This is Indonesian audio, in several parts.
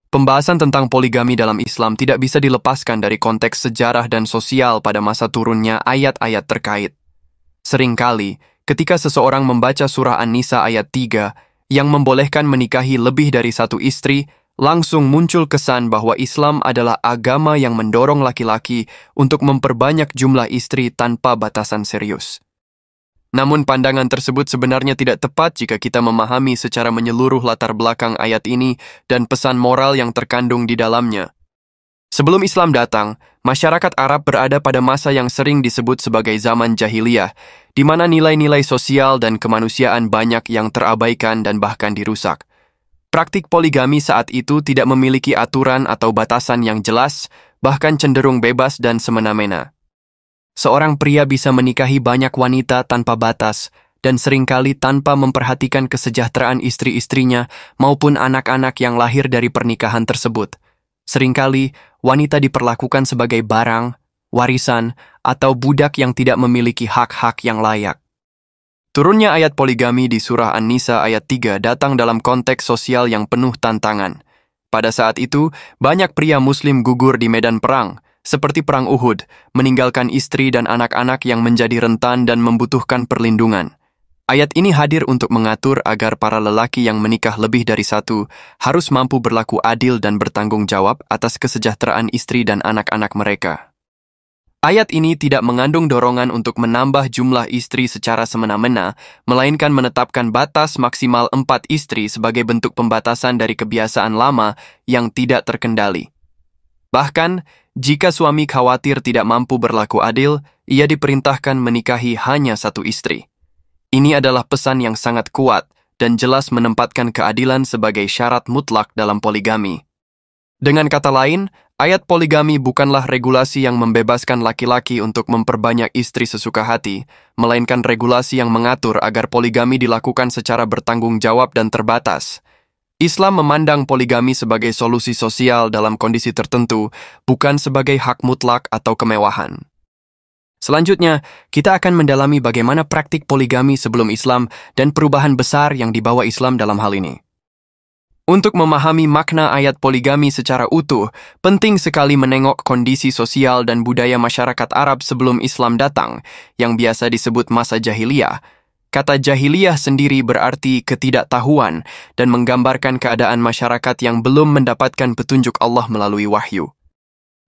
Pembahasan tentang poligami dalam Islam tidak bisa dilepaskan dari konteks sejarah dan sosial pada masa turunnya ayat-ayat terkait. Seringkali, ketika seseorang membaca surah An-Nisa ayat 3 yang membolehkan menikahi lebih dari satu istri, langsung muncul kesan bahwa Islam adalah agama yang mendorong laki-laki untuk memperbanyak jumlah istri tanpa batasan serius. Namun pandangan tersebut sebenarnya tidak tepat jika kita memahami secara menyeluruh latar belakang ayat ini dan pesan moral yang terkandung di dalamnya. Sebelum Islam datang, masyarakat Arab berada pada masa yang sering disebut sebagai zaman jahiliyah, di mana nilai-nilai sosial dan kemanusiaan banyak yang terabaikan dan bahkan dirusak. Praktik poligami saat itu tidak memiliki aturan atau batasan yang jelas, bahkan cenderung bebas dan semena-mena. Seorang pria bisa menikahi banyak wanita tanpa batas dan seringkali tanpa memperhatikan kesejahteraan istri-istrinya maupun anak-anak yang lahir dari pernikahan tersebut. Seringkali, wanita diperlakukan sebagai barang, warisan, atau budak yang tidak memiliki hak-hak yang layak. Turunnya ayat poligami di surah An-Nisa ayat 3 datang dalam konteks sosial yang penuh tantangan. Pada saat itu, banyak pria muslim gugur di medan perang, seperti Perang Uhud, meninggalkan istri dan anak-anak yang menjadi rentan dan membutuhkan perlindungan. Ayat ini hadir untuk mengatur agar para lelaki yang menikah lebih dari satu harus mampu berlaku adil dan bertanggung jawab atas kesejahteraan istri dan anak-anak mereka. Ayat ini tidak mengandung dorongan untuk menambah jumlah istri secara semena-mena, melainkan menetapkan batas maksimal 4 istri sebagai bentuk pembatasan dari kebiasaan lama yang tidak terkendali. Bahkan, jika suami khawatir tidak mampu berlaku adil, ia diperintahkan menikahi hanya satu istri. Ini adalah pesan yang sangat kuat dan jelas menempatkan keadilan sebagai syarat mutlak dalam poligami. Dengan kata lain, ayat poligami bukanlah regulasi yang membebaskan laki-laki untuk memperbanyak istri sesuka hati, melainkan regulasi yang mengatur agar poligami dilakukan secara bertanggung jawab dan terbatas. Islam memandang poligami sebagai solusi sosial dalam kondisi tertentu, bukan sebagai hak mutlak atau kemewahan. Selanjutnya, kita akan mendalami bagaimana praktik poligami sebelum Islam dan perubahan besar yang dibawa Islam dalam hal ini. Untuk memahami makna ayat poligami secara utuh, penting sekali menengok kondisi sosial dan budaya masyarakat Arab sebelum Islam datang, yang biasa disebut masa jahiliyah. Kata jahiliyah sendiri berarti ketidaktahuan dan menggambarkan keadaan masyarakat yang belum mendapatkan petunjuk Allah melalui wahyu.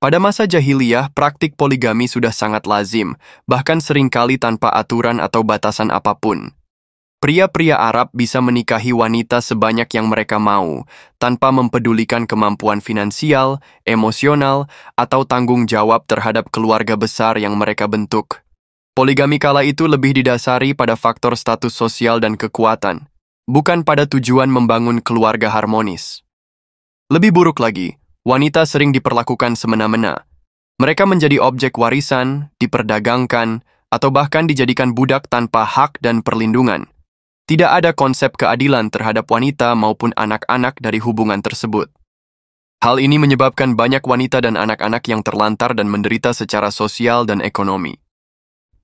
Pada masa jahiliyah, praktik poligami sudah sangat lazim, bahkan seringkali tanpa aturan atau batasan apapun. Pria-pria Arab bisa menikahi wanita sebanyak yang mereka mau, tanpa mempedulikan kemampuan finansial, emosional, atau tanggung jawab terhadap keluarga besar yang mereka bentuk. Poligami kala itu lebih didasari pada faktor status sosial dan kekuatan, bukan pada tujuan membangun keluarga harmonis. Lebih buruk lagi, wanita sering diperlakukan semena-mena. Mereka menjadi objek warisan, diperdagangkan, atau bahkan dijadikan budak tanpa hak dan perlindungan. Tidak ada konsep keadilan terhadap wanita maupun anak-anak dari hubungan tersebut. Hal ini menyebabkan banyak wanita dan anak-anak yang terlantar dan menderita secara sosial dan ekonomi.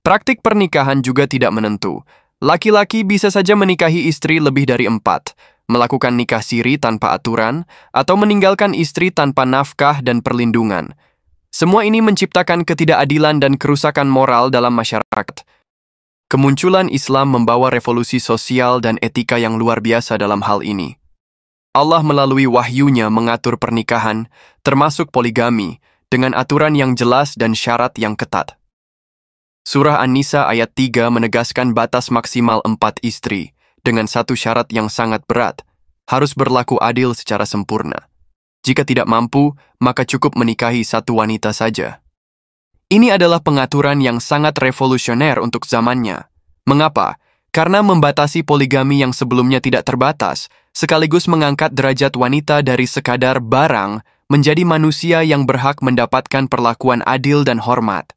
Praktik pernikahan juga tidak menentu. Laki-laki bisa saja menikahi istri lebih dari 4, melakukan nikah siri tanpa aturan, atau meninggalkan istri tanpa nafkah dan perlindungan. Semua ini menciptakan ketidakadilan dan kerusakan moral dalam masyarakat. Kemunculan Islam membawa revolusi sosial dan etika yang luar biasa dalam hal ini. Allah melalui wahyunya mengatur pernikahan, termasuk poligami, dengan aturan yang jelas dan syarat yang ketat. Surah An-Nisa ayat 3 menegaskan batas maksimal 4 istri, dengan satu syarat yang sangat berat, harus berlaku adil secara sempurna. Jika tidak mampu, maka cukup menikahi satu wanita saja. Ini adalah pengaturan yang sangat revolusioner untuk zamannya. Mengapa? Karena membatasi poligami yang sebelumnya tidak terbatas, sekaligus mengangkat derajat wanita dari sekadar barang menjadi manusia yang berhak mendapatkan perlakuan adil dan hormat.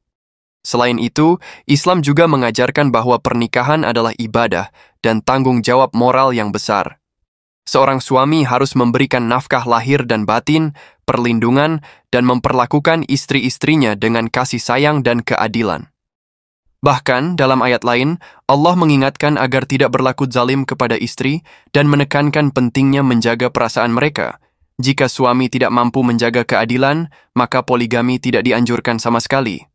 Selain itu, Islam juga mengajarkan bahwa pernikahan adalah ibadah dan tanggung jawab moral yang besar. Seorang suami harus memberikan nafkah lahir dan batin, perlindungan, dan memperlakukan istri-istrinya dengan kasih sayang dan keadilan. Bahkan, dalam ayat lain, Allah mengingatkan agar tidak berlaku zalim kepada istri dan menekankan pentingnya menjaga perasaan mereka. Jika suami tidak mampu menjaga keadilan, maka poligami tidak dianjurkan sama sekali.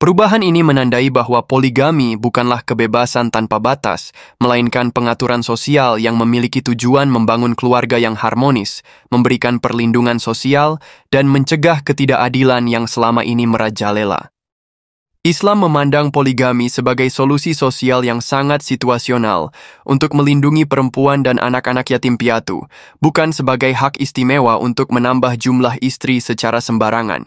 Perubahan ini menandai bahwa poligami bukanlah kebebasan tanpa batas, melainkan pengaturan sosial yang memiliki tujuan membangun keluarga yang harmonis, memberikan perlindungan sosial, dan mencegah ketidakadilan yang selama ini merajalela. Islam memandang poligami sebagai solusi sosial yang sangat situasional untuk melindungi perempuan dan anak-anak yatim piatu, bukan sebagai hak istimewa untuk menambah jumlah istri secara sembarangan.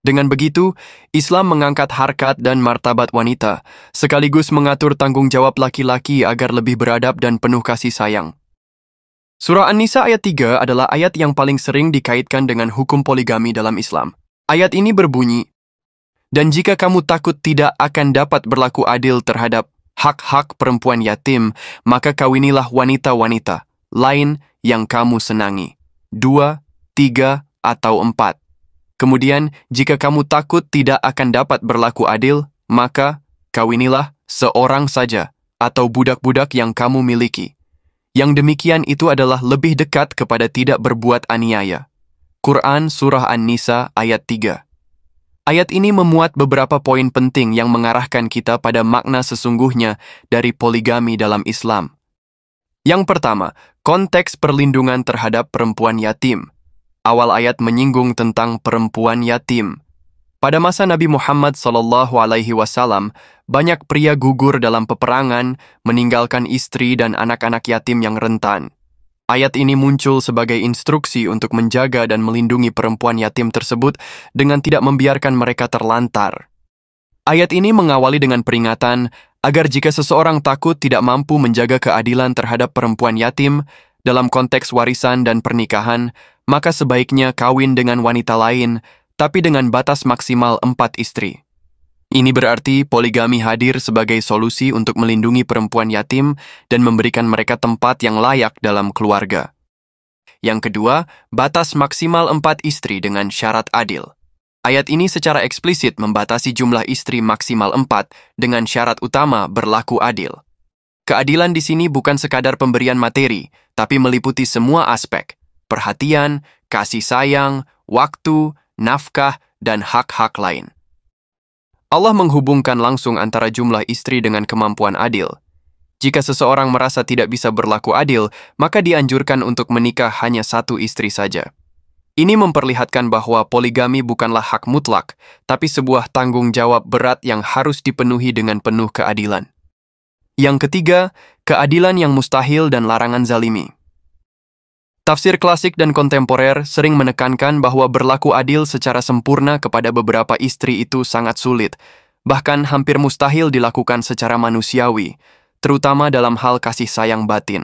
Dengan begitu, Islam mengangkat harkat dan martabat wanita, sekaligus mengatur tanggung jawab laki-laki agar lebih beradab dan penuh kasih sayang. Surah An-Nisa ayat 3 adalah ayat yang paling sering dikaitkan dengan hukum poligami dalam Islam. Ayat ini berbunyi, "Dan jika kamu takut tidak akan dapat berlaku adil terhadap hak-hak perempuan yatim, maka kawinilah wanita-wanita lain yang kamu senangi. 2, 3, atau 4. Kemudian, jika kamu takut tidak akan dapat berlaku adil, maka kawinilah seorang saja atau budak-budak yang kamu miliki. Yang demikian itu adalah lebih dekat kepada tidak berbuat aniaya." Quran Surah An-Nisa ayat 3. Ayat ini memuat beberapa poin penting yang mengarahkan kita pada makna sesungguhnya dari poligami dalam Islam. Yang pertama, konteks perlindungan terhadap perempuan yatim. Awal ayat menyinggung tentang perempuan yatim. Pada masa Nabi Muhammad SAW, banyak pria gugur dalam peperangan, meninggalkan istri dan anak-anak yatim yang rentan. Ayat ini muncul sebagai instruksi untuk menjaga dan melindungi perempuan yatim tersebut dengan tidak membiarkan mereka terlantar. Ayat ini mengawali dengan peringatan agar jika seseorang takut tidak mampu menjaga keadilan terhadap perempuan yatim dalam konteks warisan dan pernikahan, maka sebaiknya kawin dengan wanita lain, tapi dengan batas maksimal 4 istri. Ini berarti poligami hadir sebagai solusi untuk melindungi perempuan yatim dan memberikan mereka tempat yang layak dalam keluarga. Yang kedua, batas maksimal 4 istri dengan syarat adil. Ayat ini secara eksplisit membatasi jumlah istri maksimal 4 dengan syarat utama berlaku adil. Keadilan di sini bukan sekadar pemberian materi, tapi meliputi semua aspek: perhatian, kasih sayang, waktu, nafkah, dan hak-hak lain. Allah menghubungkan langsung antara jumlah istri dengan kemampuan adil. Jika seseorang merasa tidak bisa berlaku adil, maka dianjurkan untuk menikah hanya 1 istri saja. Ini memperlihatkan bahwa poligami bukanlah hak mutlak, tapi sebuah tanggung jawab berat yang harus dipenuhi dengan penuh keadilan. Yang ketiga, keadilan yang mustahil dan larangan zalimi. Tafsir klasik dan kontemporer sering menekankan bahwa berlaku adil secara sempurna kepada beberapa istri itu sangat sulit, bahkan hampir mustahil dilakukan secara manusiawi, terutama dalam hal kasih sayang batin.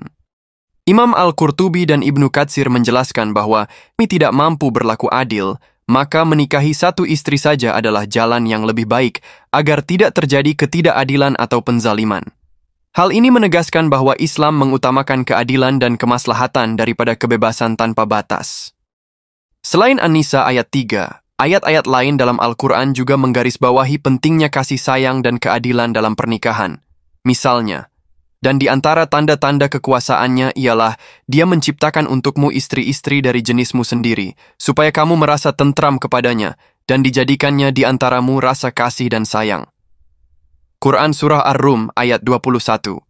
Imam Al-Qurtubi dan Ibnu Katsir menjelaskan bahwa ini tidak mampu berlaku adil, maka menikahi 1 istri saja adalah jalan yang lebih baik agar tidak terjadi ketidakadilan atau penzaliman. Hal ini menegaskan bahwa Islam mengutamakan keadilan dan kemaslahatan daripada kebebasan tanpa batas. Selain An-Nisa ayat 3, ayat-ayat lain dalam Al-Quran juga menggarisbawahi pentingnya kasih sayang dan keadilan dalam pernikahan. Misalnya, dan di antara tanda-tanda kekuasaannya ialah Dia menciptakan untukmu istri-istri dari jenismu sendiri, supaya kamu merasa tentram kepadanya, dan dijadikannya di antaramu rasa kasih dan sayang. Quran Surah Ar-Rum ayat 21.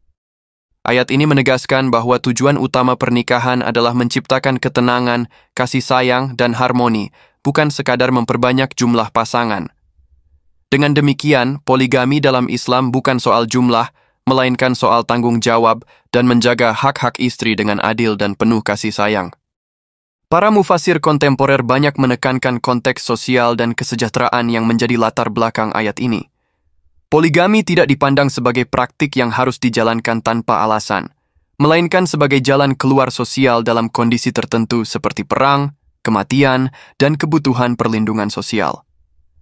Ayat ini menegaskan bahwa tujuan utama pernikahan adalah menciptakan ketenangan, kasih sayang, dan harmoni, bukan sekadar memperbanyak jumlah pasangan. Dengan demikian, poligami dalam Islam bukan soal jumlah, melainkan soal tanggung jawab dan menjaga hak-hak istri dengan adil dan penuh kasih sayang. Para mufasir kontemporer banyak menekankan konteks sosial dan kesejahteraan yang menjadi latar belakang ayat ini. Poligami tidak dipandang sebagai praktik yang harus dijalankan tanpa alasan, melainkan sebagai jalan keluar sosial dalam kondisi tertentu seperti perang, kematian, dan kebutuhan perlindungan sosial.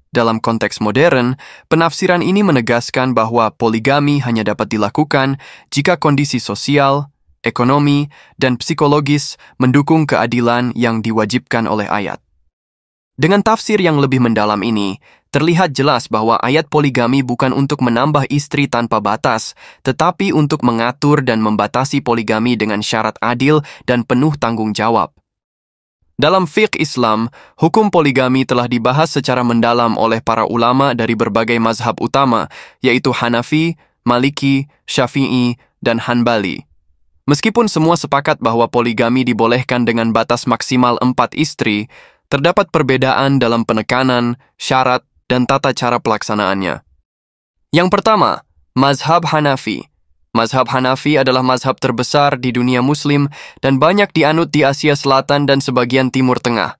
Dalam konteks modern, penafsiran ini menegaskan bahwa poligami hanya dapat dilakukan jika kondisi sosial, ekonomi, dan psikologis mendukung keadilan yang diwajibkan oleh ayat. Dengan tafsir yang lebih mendalam ini, terlihat jelas bahwa ayat poligami bukan untuk menambah istri tanpa batas, tetapi untuk mengatur dan membatasi poligami dengan syarat adil dan penuh tanggung jawab. Dalam fiqh Islam, hukum poligami telah dibahas secara mendalam oleh para ulama dari berbagai mazhab utama, yaitu Hanafi, Maliki, Syafi'i, dan Hanbali. Meskipun semua sepakat bahwa poligami dibolehkan dengan batas maksimal 4 istri, terdapat perbedaan dalam penekanan, syarat, dan tata cara pelaksanaannya. Yang pertama, mazhab Hanafi. Mazhab Hanafi adalah mazhab terbesar di dunia Muslim dan banyak dianut di Asia Selatan dan sebagian Timur Tengah.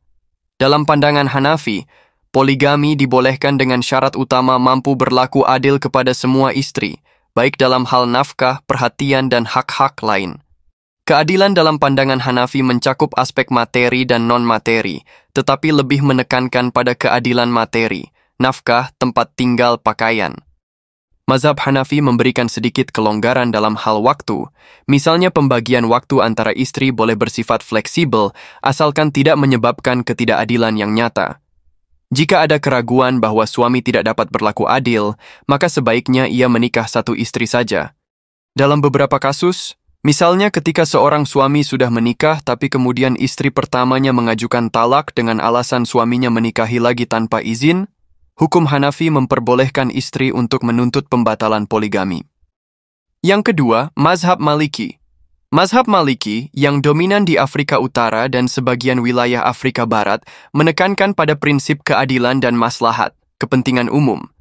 Dalam pandangan Hanafi, poligami dibolehkan dengan syarat utama mampu berlaku adil kepada semua istri, baik dalam hal nafkah, perhatian, dan hak-hak lain. Keadilan dalam pandangan Hanafi mencakup aspek materi dan non-materi, tetapi lebih menekankan pada keadilan materi, nafkah, tempat tinggal, pakaian. Mazhab Hanafi memberikan sedikit kelonggaran dalam hal waktu, misalnya pembagian waktu antara istri boleh bersifat fleksibel asalkan tidak menyebabkan ketidakadilan yang nyata. Jika ada keraguan bahwa suami tidak dapat berlaku adil, maka sebaiknya ia menikah satu istri saja. Dalam beberapa kasus, misalnya ketika seorang suami sudah menikah tapi kemudian istri pertamanya mengajukan talak dengan alasan suaminya menikahi lagi tanpa izin, hukum Hanafi memperbolehkan istri untuk menuntut pembatalan poligami. Yang kedua, mazhab Maliki. Mazhab Maliki, yang dominan di Afrika Utara dan sebagian wilayah Afrika Barat, menekankan pada prinsip keadilan dan maslahat, kepentingan umum.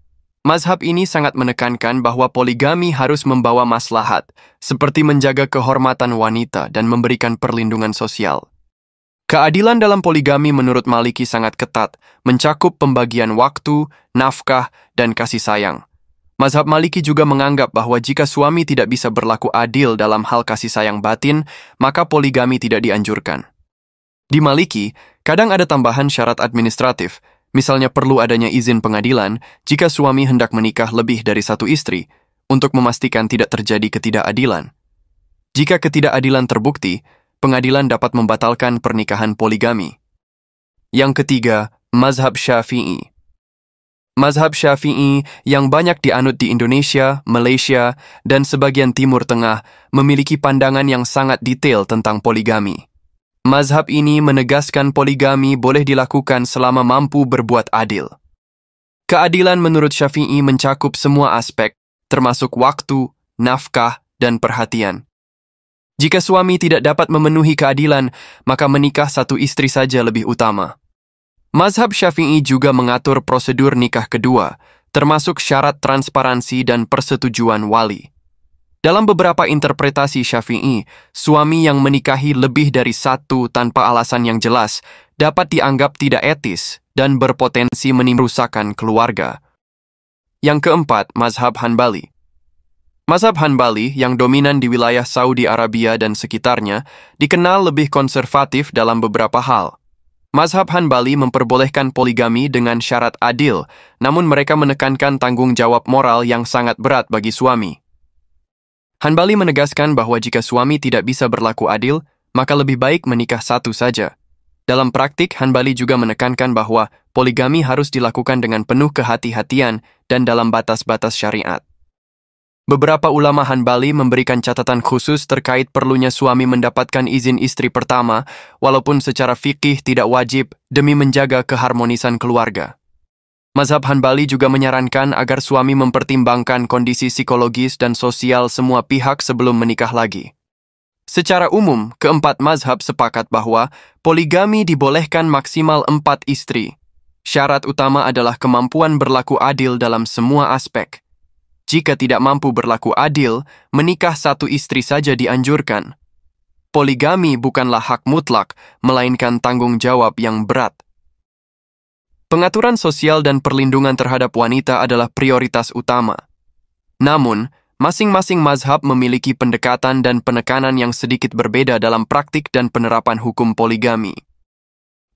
Mazhab ini sangat menekankan bahwa poligami harus membawa maslahat, seperti menjaga kehormatan wanita dan memberikan perlindungan sosial. Keadilan dalam poligami menurut Maliki sangat ketat, mencakup pembagian waktu, nafkah, dan kasih sayang. Mazhab Maliki juga menganggap bahwa jika suami tidak bisa berlaku adil dalam hal kasih sayang batin, maka poligami tidak dianjurkan. Di Maliki, kadang ada tambahan syarat administratif, misalnya perlu adanya izin pengadilan jika suami hendak menikah lebih dari satu istri, untuk memastikan tidak terjadi ketidakadilan. Jika ketidakadilan terbukti, pengadilan dapat membatalkan pernikahan poligami. Yang ketiga, mazhab Syafi'i. Mazhab Syafi'i yang banyak dianut di Indonesia, Malaysia, dan sebagian Timur Tengah memiliki pandangan yang sangat detail tentang poligami. Mazhab ini menegaskan poligami boleh dilakukan selama mampu berbuat adil. Keadilan menurut Syafi'i mencakup semua aspek, termasuk waktu, nafkah, dan perhatian. Jika suami tidak dapat memenuhi keadilan, maka menikah satu istri saja lebih utama. Mazhab Syafi'i juga mengatur prosedur nikah kedua, termasuk syarat transparansi dan persetujuan wali. Dalam beberapa interpretasi Syafi'i, suami yang menikahi lebih dari satu tanpa alasan yang jelas dapat dianggap tidak etis dan berpotensi menimbulkan keluarga. Yang keempat, mazhab Hanbali. Mazhab Hanbali yang dominan di wilayah Saudi Arabia dan sekitarnya dikenal lebih konservatif dalam beberapa hal. Mazhab Hanbali memperbolehkan poligami dengan syarat adil, namun mereka menekankan tanggung jawab moral yang sangat berat bagi suami. Hanbali menegaskan bahwa jika suami tidak bisa berlaku adil, maka lebih baik menikah satu saja. Dalam praktik, Hanbali juga menekankan bahwa poligami harus dilakukan dengan penuh kehati-hatian dan dalam batas-batas syariat. Beberapa ulama Hanbali memberikan catatan khusus terkait perlunya suami mendapatkan izin istri pertama, walaupun secara fikih tidak wajib demi menjaga keharmonisan keluarga. Mazhab Hanbali juga menyarankan agar suami mempertimbangkan kondisi psikologis dan sosial semua pihak sebelum menikah lagi. Secara umum, keempat mazhab sepakat bahwa poligami dibolehkan maksimal 4 istri. Syarat utama adalah kemampuan berlaku adil dalam semua aspek. Jika tidak mampu berlaku adil, menikah satu istri saja dianjurkan. Poligami bukanlah hak mutlak, melainkan tanggung jawab yang berat. Pengaturan sosial dan perlindungan terhadap wanita adalah prioritas utama. Namun, masing-masing mazhab memiliki pendekatan dan penekanan yang sedikit berbeda dalam praktik dan penerapan hukum poligami.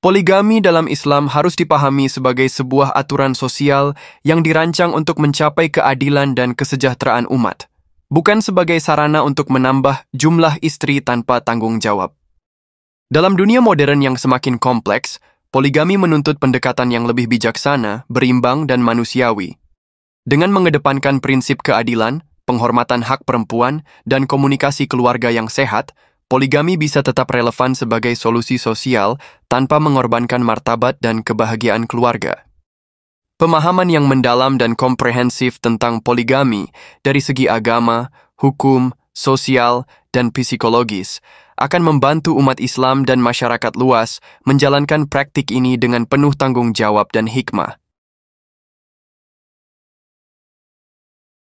Poligami dalam Islam harus dipahami sebagai sebuah aturan sosial yang dirancang untuk mencapai keadilan dan kesejahteraan umat, bukan sebagai sarana untuk menambah jumlah istri tanpa tanggung jawab. Dalam dunia modern yang semakin kompleks, poligami menuntut pendekatan yang lebih bijaksana, berimbang, dan manusiawi. Dengan mengedepankan prinsip keadilan, penghormatan hak perempuan, dan komunikasi keluarga yang sehat, poligami bisa tetap relevan sebagai solusi sosial tanpa mengorbankan martabat dan kebahagiaan keluarga. Pemahaman yang mendalam dan komprehensif tentang poligami dari segi agama, hukum, sosial, dan psikologis akan membantu umat Islam dan masyarakat luas menjalankan praktik ini dengan penuh tanggung jawab dan hikmah.